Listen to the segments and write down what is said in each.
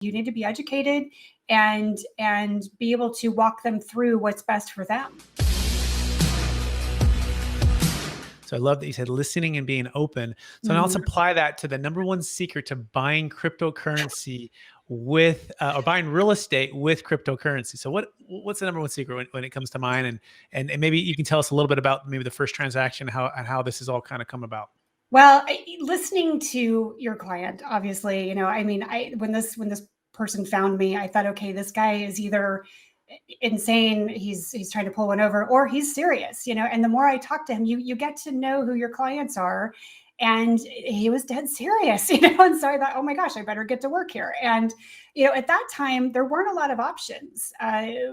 You need to be educated and be able to walk them through what's best for them. So I love that you said listening and being open. So now let's apply that to the number one secret to buying cryptocurrency with, or buying real estate with cryptocurrency. So what's the number one secret when it comes to mine? And maybe you can tell us a little bit about maybe the first transaction, how this has all kind of come about. Well, listening to your client, obviously, when this person found me, I thought, okay, this guy is either insane, he's trying to pull one over, or he's serious, and the more I talk to him, you get to know who your clients are. And he was dead serious, and so I thought, oh my gosh, I better get to work here. And, at that time, there weren't a lot of options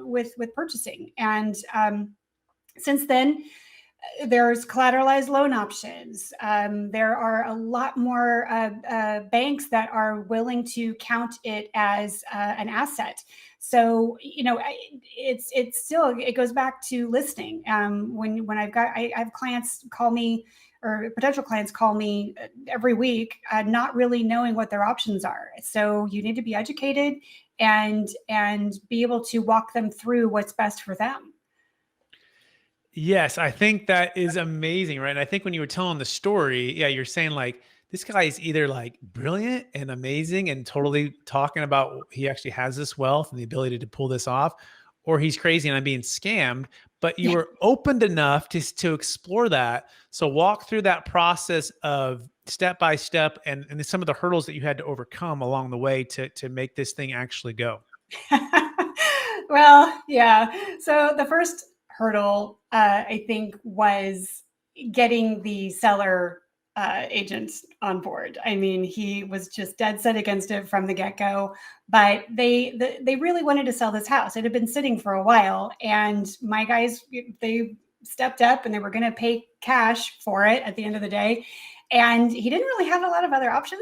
with purchasing. And since then, there's collateralized loan options. There are a lot more banks that are willing to count it as an asset. So, it's still, it goes back to listening. When I have clients call me, or potential clients call me every week, not really knowing what their options are. So you need to be educated and be able to walk them through what's best for them. Yes, I think that is amazing, right? And I think when you were telling the story, yeah, you're saying like, this guy is either like brilliant and amazing and totally talking about he actually has this wealth and the ability to pull this off, or he's crazy and I'm being scammed. But you were opened enough to explore that. So walk through that process of step by step and some of the hurdles that you had to overcome along the way to make this thing actually go. Well, yeah. So the first hurdle, I think, was getting the seller agent on board. I mean, he was just dead set against it from the get-go, but they really wanted to sell this house. It had been sitting for a while, and my guys, they stepped up and they were going to pay cash for it at the end of the day. And he didn't really have a lot of other options.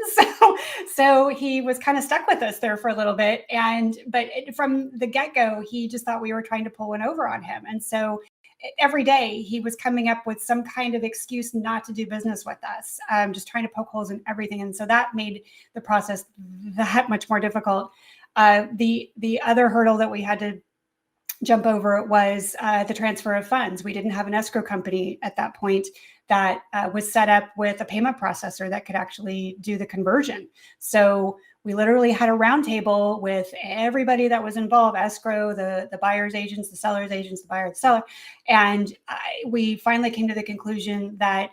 So he was kind of stuck with us there for a little bit. But from the get-go, he just thought we were trying to pull one over on him. And so every day he was coming up with some kind of excuse not to do business with us, just trying to poke holes in everything. And so that made the process that much more difficult. The other hurdle that we had to jump over was the transfer of funds. We didn't have an escrow company at that point that was set up with a payment processor that could actually do the conversion. So we literally had a roundtable with everybody that was involved: escrow, the buyer's agents, the seller's agents, the buyer, the seller. And we finally came to the conclusion that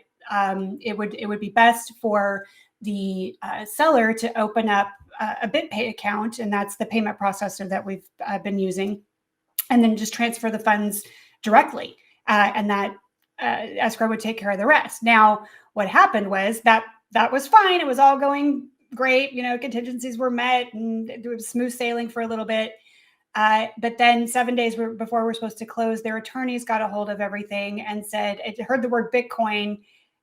it would be best for the seller to open up a BitPay account, and that's the payment processor that we've been using, and then just transfer the funds directly. And that escrow would take care of the rest. Now, what happened was that was fine. It was all going great. Contingencies were met and it was smooth sailing for a little bit. But then 7 days before we're supposed to close, their attorneys got a hold of everything and said, it heard the word Bitcoin.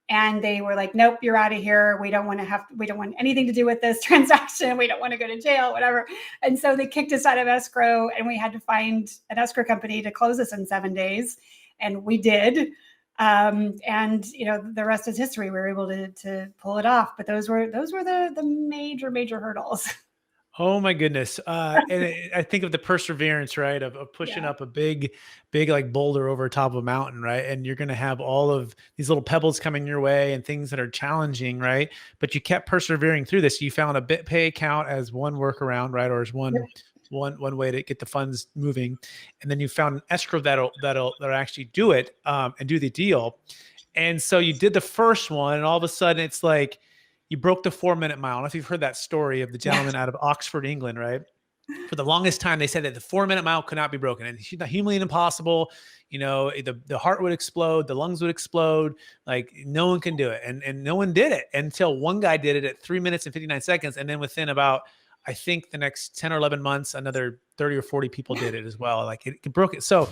And they were like, nope, you're out of here. We don't want anything to do with this transaction. We don't want to go to jail, whatever. And so they kicked us out of escrow, and we had to find an escrow company to close us in 7 days. And we did. And the rest is history. We were able to pull it off. But those were the major hurdles. Oh my goodness. And I think of the perseverance, right? Of pushing up a big like boulder over top of a mountain, right? And you're going to have all of these little pebbles coming your way and things that are challenging, right? But you kept persevering through this. You found a BitPay account as one workaround, right? Or as one way to get the funds moving. And then you found an escrow that'll actually do it and do the deal. And so you did the first one, and all of a sudden it's like, you broke the 4-minute mile. I don't know if you've heard that story of the gentleman out of Oxford, England, right? For the longest time, they said that the 4-minute mile could not be broken. And it's humanly impossible. The heart would explode, the lungs would explode. Like, no one can do it. And no one did it until one guy did it at 3 minutes and 59 seconds. And then within about, I think the next 10 or 11 months, another 30 or 40 people did it as well. Like, it broke it. So